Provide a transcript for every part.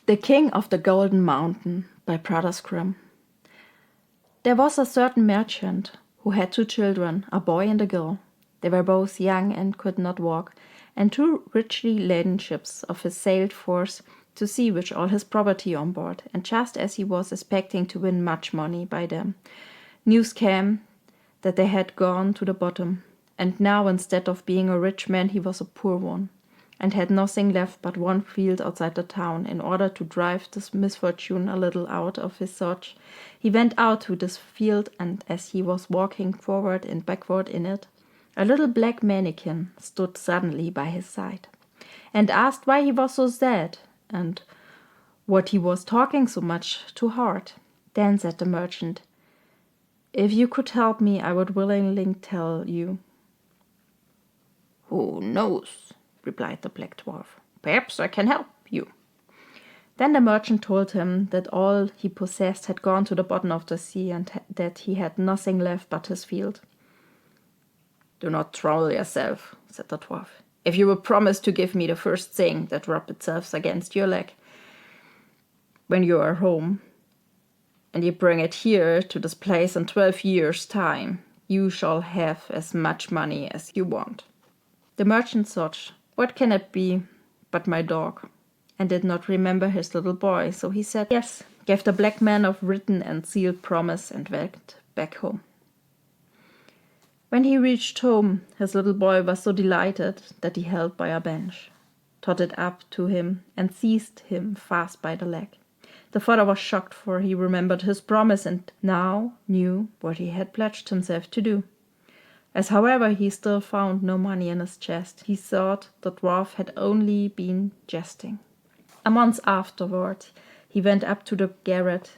The King of the Golden Mountain by Brothers Grimm. There was a certain merchant who had 2 children, a boy and a girl. They were both young and could not walk, and 2 richly laden ships of his sailed forth to sea with all his property on board, and just as he was expecting to win much money by them, news came that they had gone to the bottom, and now instead of being a rich man he was a poor one, and had nothing left but one field outside the town. In order to drive this misfortune a little out of his thoughts, he went out to this field, and as he was walking forward and backward in it, a little black mannikin stood suddenly by his side, and asked why he was so sad, and what he was talking so much to heart. Then said the merchant, "If you could help me, I would willingly tell you." "Who knows?" replied the black dwarf. "Perhaps I can help you." Then the merchant told him that all he possessed had gone to the bottom of the sea, and that he had nothing left but his field. "Do not trouble yourself," said the dwarf. "If you will promise to give me the first thing that rubs itself against your leg when you are home, and you bring it here to this place in 12 years' time, you shall have as much money as you want." The merchant thought, "What can it be but my dog?" and did not remember his little boy, so he said yes, gave the black man a written and sealed promise, and went back home. When he reached home, his little boy was so delighted that he held by a bench, tottered up to him, and seized him fast by the leg. The father was shocked, for he remembered his promise and now knew what he had pledged himself to do. As, however, he still found no money in his chest, he thought the dwarf had only been jesting. A month afterward, he went up to the garret,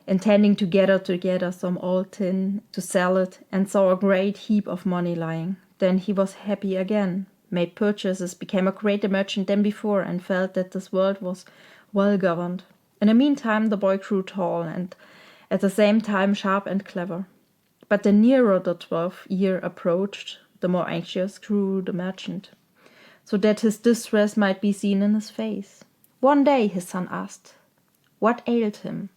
intending to gather together some old tin to sell it, and saw a great heap of money lying. Then he was happy again, made purchases, became a greater merchant than before, and felt that this world was well governed. In the meantime, the boy grew tall, and at the same time sharp and clever. But the nearer the 12th year approached, the more anxious grew the merchant, so that his distress might be seen in his face. One day his son asked what ailed him,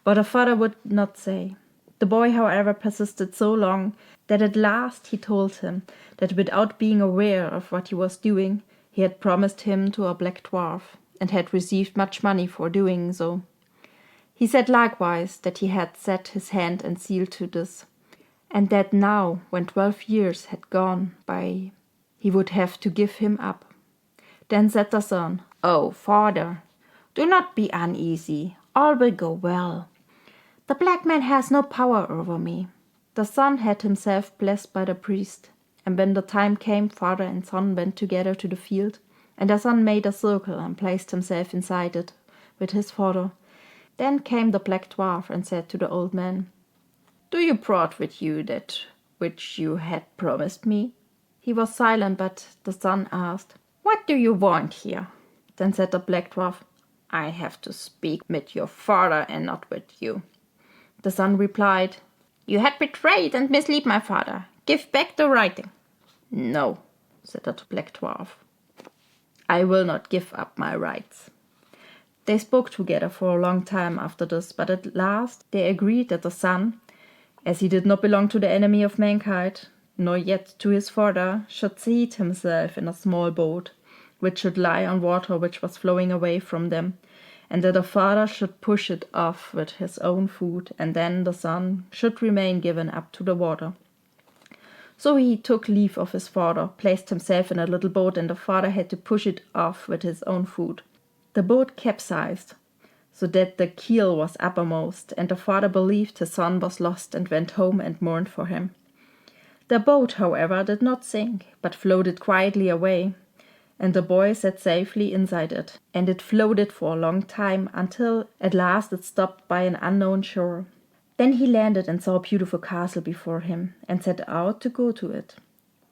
but the father would not say. The boy, however, persisted so long that at last he told him that without being aware of what he was doing, he had promised him to a black dwarf, and had received much money for doing so. He said likewise that he had set his hand and seal to this, and that now, when 12 years had gone by, he would have to give him up. Then said the son, "Oh, father, do not be uneasy, all will go well. The black man has no power over me." The son had himself blessed by the priest, and when the time came, father and son went together to the field, and the son made a circle and placed himself inside it with his father. Then came the black dwarf and said to the old man, "Do you brought with you that which you had promised me?" He was silent, but the son asked, "What do you want here?" Then said the black dwarf, "I have to speak with your father and not with you." The son replied, "You had betrayed and misled my father. Give back the writing." "No," said the black dwarf, "I will not give up my rights." They spoke together for a long time after this, but at last they agreed that the son, as he did not belong to the enemy of mankind, nor yet to his father, should seat himself in a small boat, which should lie on water which was flowing away from them, and that the father should push it off with his own foot, and then the son should remain given up to the water. So he took leave of his father, placed himself in a little boat, and the father had to push it off with his own foot. The boat capsized, so that the keel was uppermost, and the father believed his son was lost and went home and mourned for him. The boat, however, did not sink, but floated quietly away, and the boy sat safely inside it, and it floated for a long time, until at last it stopped by an unknown shore. Then he landed and saw a beautiful castle before him, and set out to go to it.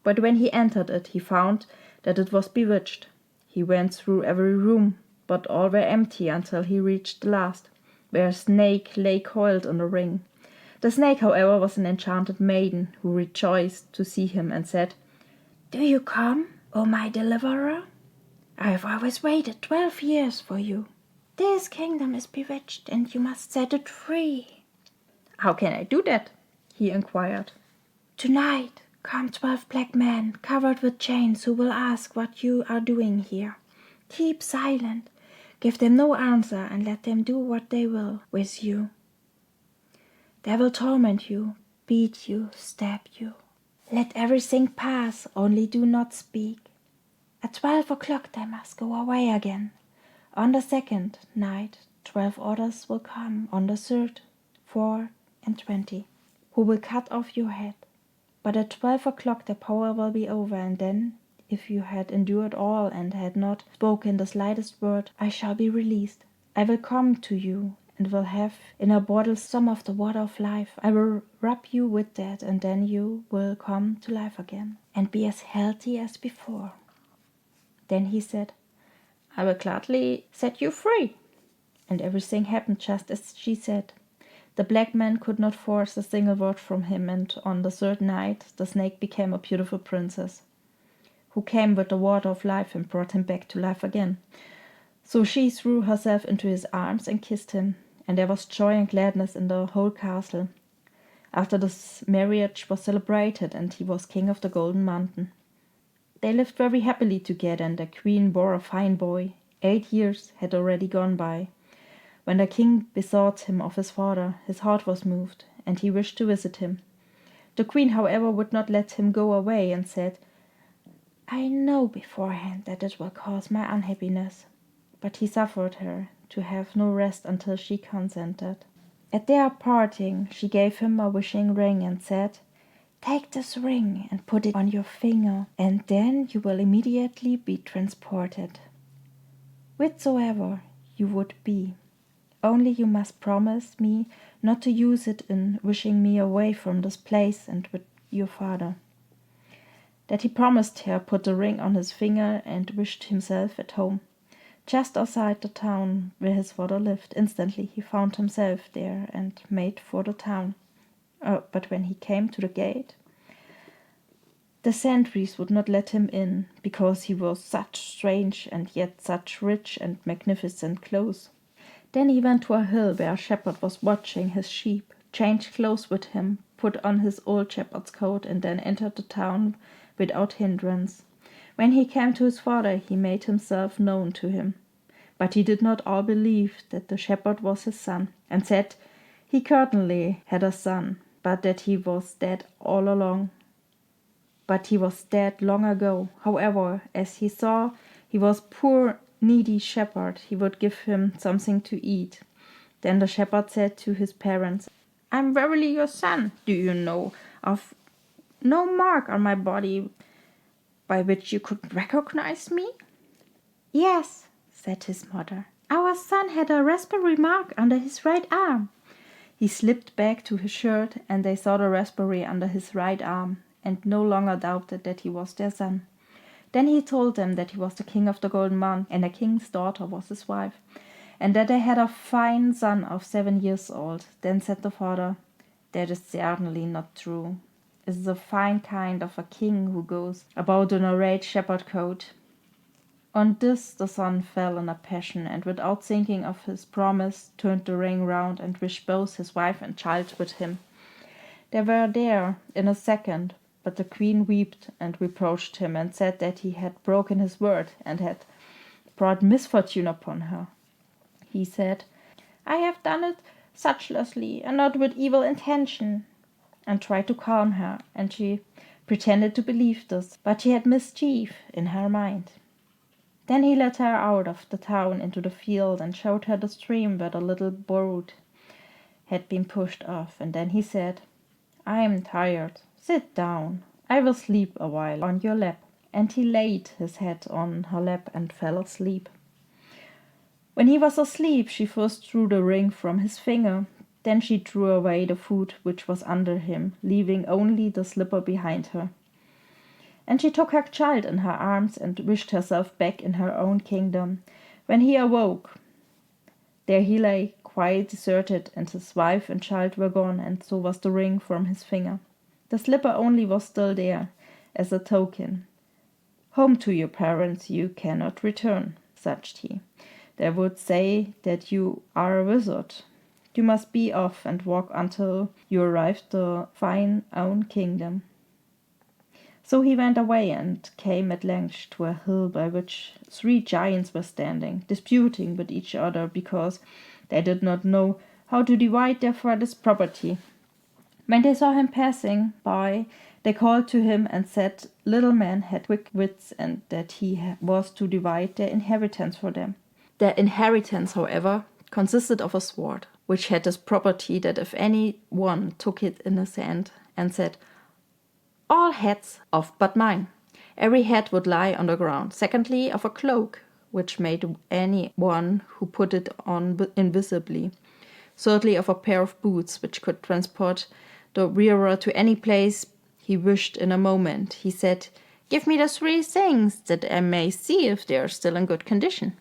But when he entered it, he found that it was bewitched. He went through every room, but all were empty until he reached the last, where a snake lay coiled on a ring. The snake, however, was an enchanted maiden, who rejoiced to see him and said, "Do you come, O my deliverer? I have always waited 12 years for you." "This kingdom is bewitched, and you must set it free." "How can I do that?" he inquired. "Tonight come 12 black men covered with chains who will ask what you are doing here. Keep silent, give them no answer, and let them do what they will with you. They will torment you, beat you, stab you. Let everything pass, only do not speak. At 12 o'clock they must go away again. On the second night 12 others will come, on the third 4 and 20, who will cut off your head. But at 12 o'clock the power will be over, and then, if you had endured all and had not spoken the slightest word, I shall be released. I will come to you and will have in a bottle some of the water of life. I will rub you with that, and then you will come to life again and be as healthy as before." Then he said, "I will gladly set you free." and everything happened just as she said. The black man could not force a single word from him, and on the third night the snake became a beautiful princess, who came with the water of life and brought him back to life again. So she threw herself into his arms and kissed him, and there was joy and gladness in the whole castle. After this marriage was celebrated, and he was king of the Golden Mountain. They lived very happily together, and the queen bore a fine boy. 8 years had already gone by. When the king bethought him of his father, his heart was moved, and he wished to visit him. The queen, however, would not let him go away, and said, "I know beforehand that it will cause my unhappiness." But he suffered her to have no rest until she consented. At their parting, she gave him a wishing ring and said, "Take this ring and put it on your finger, and then you will immediately be transported, whithersoever you would be. Only you must promise me not to use it in wishing me away from this place and with your father." That he promised her, put the ring on his finger, and wished himself at home, just outside the town where his father lived. Instantly he found himself there and made for the town. But when he came to the gate, the sentries would not let him in, because he wore such strange and yet such rich and magnificent clothes. Then he went to a hill where a shepherd was watching his sheep, changed clothes with him, put on his old shepherd's coat, and then entered the town without hindrance. When he came to his father, he made himself known to him. But he did not all believe that the shepherd was his son, and said he certainly had a son, but that he was dead all along. But he was dead long ago. However, as he saw he was poor needy shepherd, he would give him something to eat. Then the shepherd said to his parents, "I am verily your son. Do you know of no mark on my body by which you could recognize me?" "Yes," said his mother. "Our son had a raspberry mark under his right arm." He slipped back to his shirt, and they saw the raspberry under his right arm, and no longer doubted that he was their son. Then he told them that he was the king of the Golden Mountain, and the king's daughter was his wife, and that they had a fine son of 7 years old. Then said the father, "That is certainly not true. It is a fine kind of a king who goes about in a red shepherd coat." On this the son fell in a passion, and without thinking of his promise, turned the ring round and wished both his wife and child with him. They were there in a second, but the queen wept and reproached him, and said that he had broken his word and had brought misfortune upon her. He said, "I have done it thoughtlessly and not with evil intention," and tried to calm her, and she pretended to believe this, but she had mischief in her mind. Then he led her out of the town into the field, and showed her the stream where the little boat had been pushed off, and then he said, "I am tired. Sit down. I will sleep a while on your lap." And he laid his head on her lap and fell asleep. When he was asleep, she first drew the ring from his finger. Then she drew away the food which was under him, leaving only the slipper behind her. And she took her child in her arms and wished herself back in her own kingdom. When he awoke, there he lay, quite deserted, and his wife and child were gone, and so was the ring from his finger. The slipper only was still there, as a token. "Home to your parents you cannot return," said he. They would say that you are a wizard. You must be off and walk until you arrive the fine own kingdom. So he went away and came at length to a hill by which 3 giants were standing, disputing with each other because they did not know how to divide their father's property. When they saw him passing by, they called to him and said little men had quick wits and that he was to divide their inheritance for them. Their inheritance, however, consisted of a sword, which had this property that if any one took it in his hand and said, "All heads off but mine," every head would lie on the ground. Secondly, of a cloak, which made any one who put it on invisibly. Thirdly, of a pair of boots, which could transport the wearer to any place he wished in a moment. He said, "Give me the 3 things, that I may see if they are still in good condition."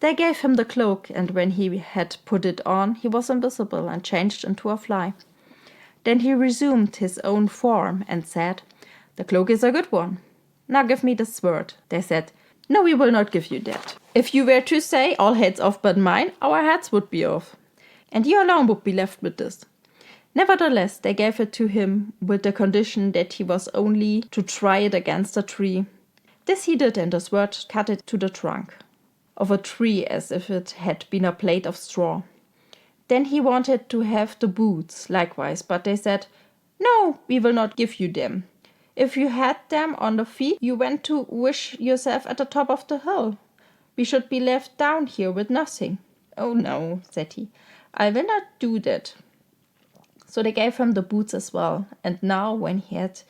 They gave him the cloak, and when he had put it on, he was invisible and changed into a fly. Then he resumed his own form and said, "The cloak is a good one. Now give me the sword." They said, "No, we will not give you that. If you were to say, 'All heads off but mine,' our heads would be off, and you alone would be left with this." Nevertheless, they gave it to him with the condition that he was only to try it against a tree. This he did, and the sword cut it to the trunk of a tree as if it had been a blade of straw. Then he wanted to have the boots likewise, but they said, "No, we will not give you them. If you had them on the feet, you went to wish yourself at the top of the hill. We should be left down here with nothing." "Oh no," said he, "I will not do that." So they gave him the boots as well, and now when he had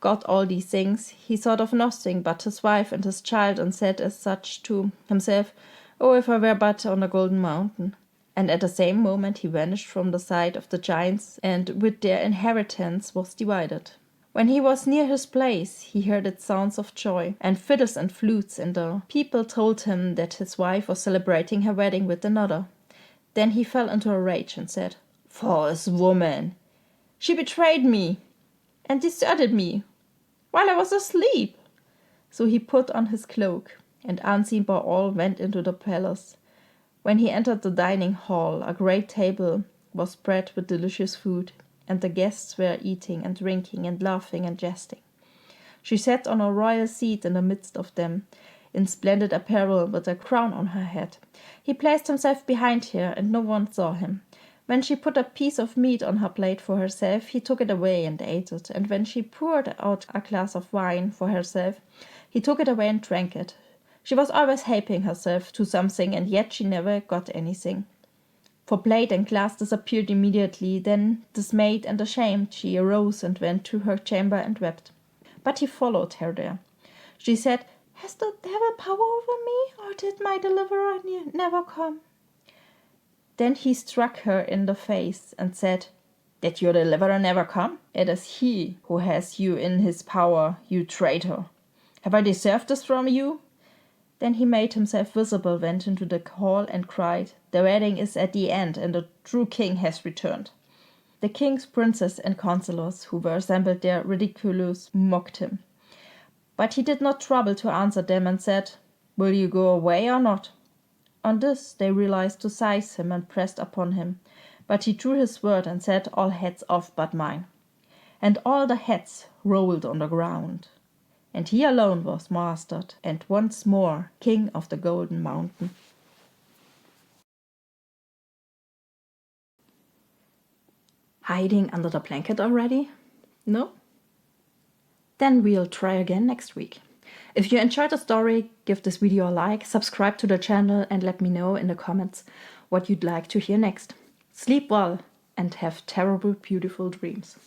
got all these things, he thought of nothing but his wife and his child, and said as such to himself, "Oh, if I were but on the golden mountain." And at the same moment he vanished from the sight of the giants, and with their inheritance was divided. When he was near his place, he heard its sounds of joy, and fiddles and flutes, and the people told him that his wife was celebrating her wedding with another. Then he fell into a rage and said, "False woman! She betrayed me and deserted me while I was asleep." So he put on his cloak, and unseen by all went into the palace. When he entered the dining hall, a great table was spread with delicious food, and the guests were eating and drinking and laughing and jesting. She sat on a royal seat in the midst of them, in splendid apparel with a crown on her head. He placed himself behind her, and no one saw him. When she put a piece of meat on her plate for herself, he took it away and ate it, and when she poured out a glass of wine for herself, he took it away and drank it. She was always helping herself to something, and yet she never got anything. For plate and glass disappeared immediately. Then, dismayed and ashamed, she arose and went to her chamber and wept. But he followed her there. She said, "Has the devil power over me, or did my deliverer never come?" Then he struck her in the face and said, "Did your deliverer never come? It is he who has you in his power, you traitor. Have I deserved this from you?" Then he made himself visible, went into the hall and cried, "The wedding is at the end, and the true king has returned." The king's princes and counselors, who were assembled there, ridiculously mocked him. But he did not trouble to answer them, and said, "Will you go away or not?" On this they realized to seize him and pressed upon him. But he drew his sword and said, "All heads off but mine." And all the heads rolled on the ground. And he alone was mastered, and once more king of the Golden Mountain. Hiding under the blanket already? No? Then we'll try again next week. If you enjoyed the story, give this video a like, subscribe to the channel, and let me know in the comments what you'd like to hear next. Sleep well and have terrible, beautiful dreams.